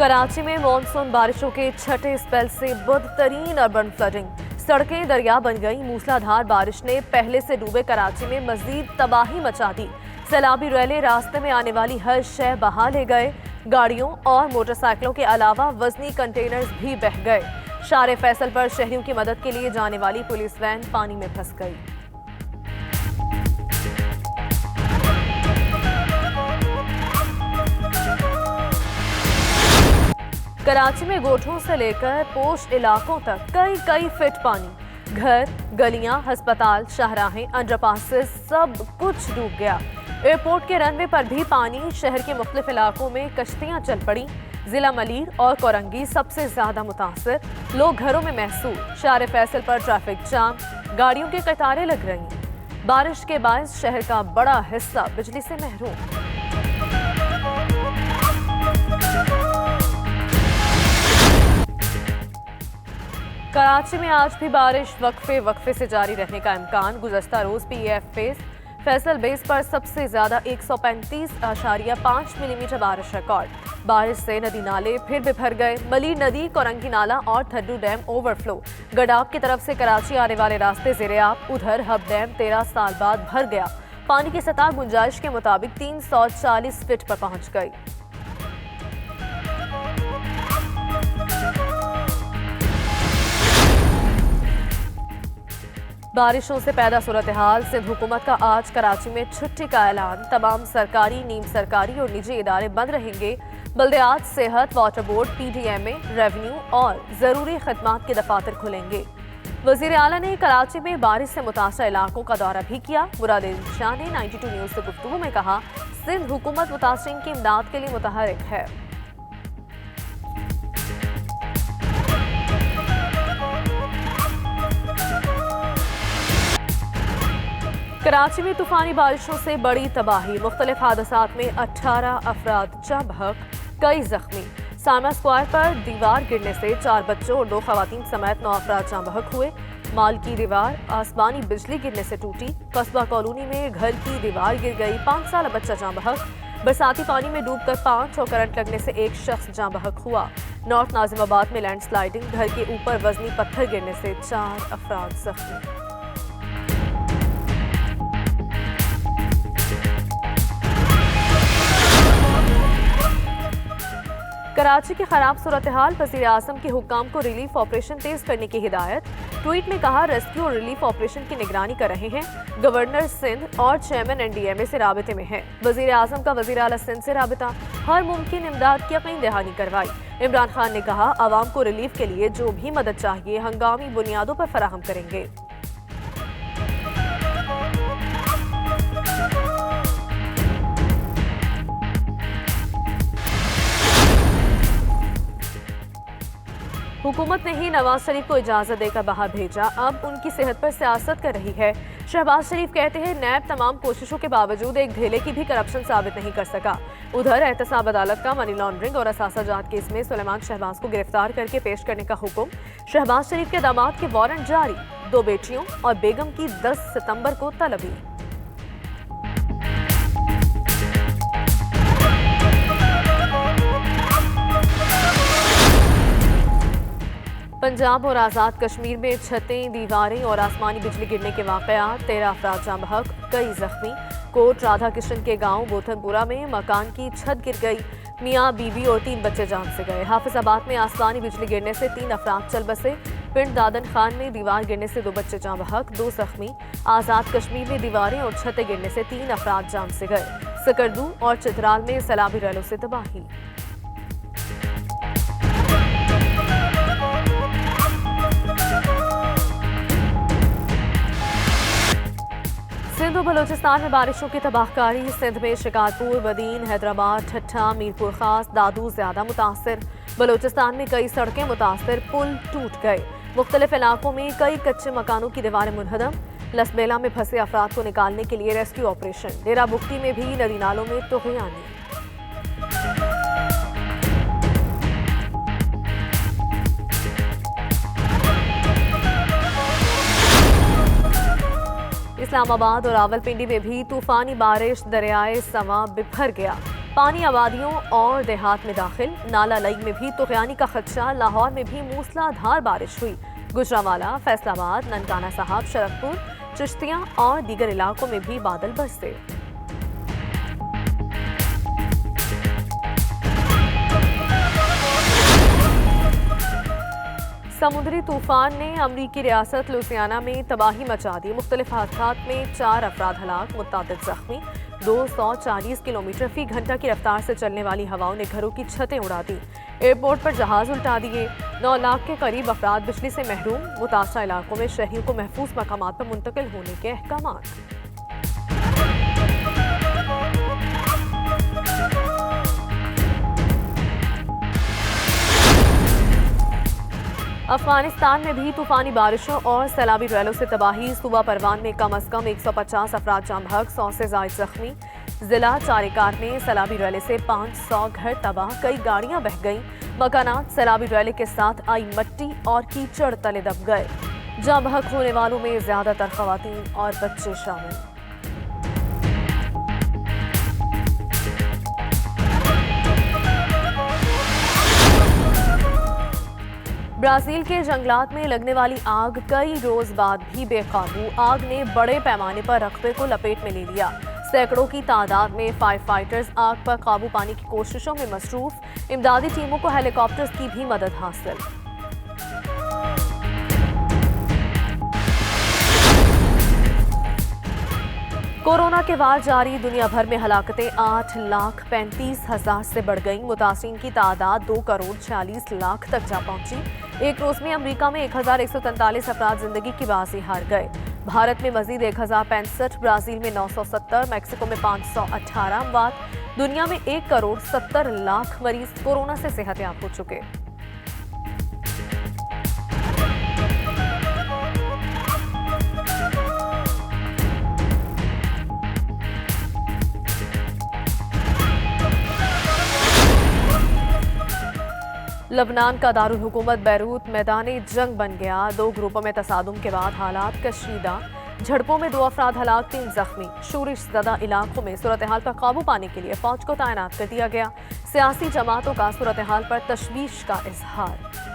कराची में मॉनसून बारिशों के छठे स्पेल से बदतरीन अर्बन फ्लडिंग, सड़कें दरिया बन गई। मूसलाधार बारिश ने पहले से डूबे कराची में मजीद तबाही मचा दी। सैलाबी रैले रास्ते में आने वाली हर शय बहा ले गए। गाड़ियों और मोटरसाइकिलों के अलावा वजनी कंटेनर्स भी बह गए। शारे फैसल पर शहरियों की मदद के लिए जाने वाली पुलिस वैन पानी में फंस गई। कराची में गोठों से लेकर पोश इलाकों तक कई फीट पानी। घर, गलियां, अस्पताल, शाहराहें, अंडरपासेस सब कुछ डूब गया। एयरपोर्ट के रनवे पर भी पानी। शहर के मुख्तलिफ इलाकों में कश्तियां चल पड़ी। जिला मलीर और कोरंगी सबसे ज्यादा मुतासर। लोग घरों में महसूर। शारे फैसल पर ट्रैफिक जाम, गाड़ियों के कतारें लग रही। बारिश के बायस शहर का बड़ा हिस्सा बिजली से महरूम। कराची में आज भी बारिश वक्फे से जारी रहने का इम्कान। गुज़श्ता रोज पीएफ फैसल बेस पर सबसे ज्यादा 135.5 मिलीमीटर बारिश रिकॉर्ड। बारिश से नदी नाले फिर भी भर गए। मलीर नदी, कोरंगी नाला और थड्डू डैम ओवरफ्लो। गडाब की तरफ से कराची आने वाले रास्ते ज़ेरे-आब। उधर हब डैम 13 साल बाद भर गया। पानी की सतह गुंजाइश के मुताबिक 340 फीट पर पहुंच गई। बारिशों से पैदा सूरत हाल। सिंध हुकूमत का आज कराची में छुट्टी का ऐलान। तमाम सरकारी, नीम सरकारी और निजी इदारे बंद रहेंगे। बल्दियात, सेहत, वाटर बोर्ड, PDMA, रेवेन्यू और जरूरी खदमात के दफातर खुलेंगे। वजीर आला ने कराची में बारिश से मुतासर इलाकों का दौरा भी किया। मुराद शाह ने 92 न्यूज से गुफ्तगू में कहा, सिंध हुकूमत मुतासरीन की इमदाद के लिए मुतहरिक है। कराची में तूफानी बारिशों से बड़ी तबाही। मुख्तलिफ हादसात में 18 अफराद जाँ बहक, कई जख्मी। सामा स्क्वायर पर दीवार गिरने से 4 बच्चों और 2 खवातीन समेत 9 अफराद जाँ बहक हुए। माल की दीवार आसमानी बिजली गिरने से टूटी। कस्बा कॉलोनी में घर की दीवार गिर गई, 5 साल बच्चा जाँ बहक। बरसाती पानी में डूबकर 5 और करंट लगने से 1 शख्स जाँ बहक हुआ। नॉर्थ नाजिमाबाद में लैंडस्लाइडिंग, घर के ऊपर वजनी पत्थर गिरने से 4 अफराद जख्मी। कराची की खराब सूरत हाल। वज़ीर आज़म के हुक्काम को रिलीफ ऑपरेशन तेज करने की हिदायत। ट्वीट में कहा, रेस्क्यू और रिलीफ ऑपरेशन की निगरानी कर रहे हैं। गवर्नर सिंध और चेयरमैन NDMA से राबिते में है। वज़ीर आज़म का वज़ीर आला सिंध से राबिता। हर मुमकिन इमदाद की अपनी दहानी करवाई। इमरान खान ने कहा, आवाम को रिलीफ के लिए जो भी मदद चाहिए हंगामी बुनियादों पर फराहम करेंगे। हुकूमत ने ही नवाज शरीफ को इजाजत देकर बाहर भेजा, अब उनकी सेहत पर सियासत कर रही है। शहबाज शरीफ कहते हैं, नैब तमाम कोशिशों के बावजूद एक ढेले की भी करप्शन साबित नहीं कर सका। उधर एहतसाब अदालत का मनी लॉन्ड्रिंग और असासा जात केस में सुलेमान शहबाज को गिरफ्तार करके पेश करने का हुक्म। शहबाज शरीफ के दामाद के वारंट जारी। 2 बेटियों और बेगम की 10 सितंबर को तलबी। पंजाब और आज़ाद कश्मीर में छतें, दीवारें और आसमानी बिजली गिरने के वाक़यात। 13 अफराद जाँ बहक, कई जख्मी। कोट राधा कृष्ण के गांव बोथनपुरा में मकान की छत गिर गई। मियाँ, बीवी और 3 बच्चे जान से गए। हाफिजाबाद में आसमानी बिजली गिरने से 3 अफराद चल बसे। पिंड दादन खान में दीवार गिरने से 2 बच्चे जाँ बहक, 2 जख्मी। आज़ाद कश्मीर में दीवारें और छतें गिरने से 3 अफराद जान से गए। सकरदू और चित्राल में सैलाबी रैलों से तबाही। सिंध और बलोचिस्तान में बारिशों की तबाहकारी। सिंध में शिकारपुर, बदीन, हैदराबाद, ठट्ठा, मीरपुर खास, दादू ज्यादा मुतासर। बलोचिस्तान में कई सड़कें मुतासर, पुल टूट गए। मुख्तलिफ इलाकों में कई कच्चे मकानों की दीवारें मुनहदम। लसबेला में फंसे अफराद को निकालने के लिए रेस्क्यू ऑपरेशन। डेरा बुगटी में भी नदी नालों में तुग़यानी। इस्लामाबाद और रावलपिंडी में भी तूफानी बारिश, दरियाए समा बिखर गया। पानी आबादियों और देहात में दाखिल। नाला लई में भी तुगयानी का खदशा। लाहौर में भी मूसलाधार बारिश हुई। गुजरांवाला, फैसलाबाद, ननकाना साहब, शरकपुर, चिश्तियां और दीगर इलाकों में भी बादल बरसे। समुद्री तूफान ने अमरीकी रियासत लुसियाना में तबाही मचा दी। मुख्तलिफ हादसात में 4 अफराद हलाक, मुतअद्दिद जख्मी। 240 किलोमीटर फी घंटा की रफ्तार से चलने वाली हवाओं ने घरों की छतें उड़ा दी। एयरपोर्ट पर जहाज उल्टा दिए। 9 लाख के करीब अफराद बिजली से महरूम। मुतासरा इलाकों में शहरियों को महफूज मकामात पर मुंतकिल होने के अहकामात। अफगानिस्तान में भी तूफानी बारिशों और सैलाबी रैलों से तबाही। सूबा परवान में कम अज कम 150 अफराद जाम बहक, 100 से जायद जख्मी। जिला चारेकार में सैलाबी रैले से 500 घर तबाह, कई गाड़ियां बह गईं। मकानात सैलाबी रैले के साथ आई मट्टी और कीचड़ तले दब गए। जाम बहक होने वालों में ज्यादातर खवातीन और बच्चे शामिल। ब्राजील के जंगलात में लगने वाली आग कई रोज बाद भी बेकाबू। आग ने बड़े पैमाने पर रकबे को लपेट में ले लिया। सैकड़ों की तादाद में फायर फाइटर्स आग पर काबू पाने की कोशिशों में मसरूफ। इमदादी टीमों को हेलीकॉप्टर्स की भी मदद हासिल। कोरोना के वार जारी। दुनिया भर में हलाकतें 8,35,000 से बढ़ गईं। मुतासिरीन की तादाद 2,46,00,000 तक जा पहुंची। एक रोज में अमेरिका में 1,143 अफराद जिंदगी की बाजी हार गए। भारत में मजीद 1,065, ब्राजील में 970, मैक्सिको में 518 अमवात। दुनिया में 1,70,00,000 मरीज कोरोना से सेहतयाब हो चुके। लबनान का दारुल हुकूमत बैरूत मैदानी जंग बन गया। 2 ग्रुपों में तसादुम के बाद हालात कशीदा। झड़पों में 2 अफराद हलाक, 3 जख्मी। शोरिश ज़दा इलाकों में सूरत हाल पर काबू पाने के लिए फौज को तैनात कर दिया गया। सियासी जमातों का सूरत हाल पर तशवीश का इजहार।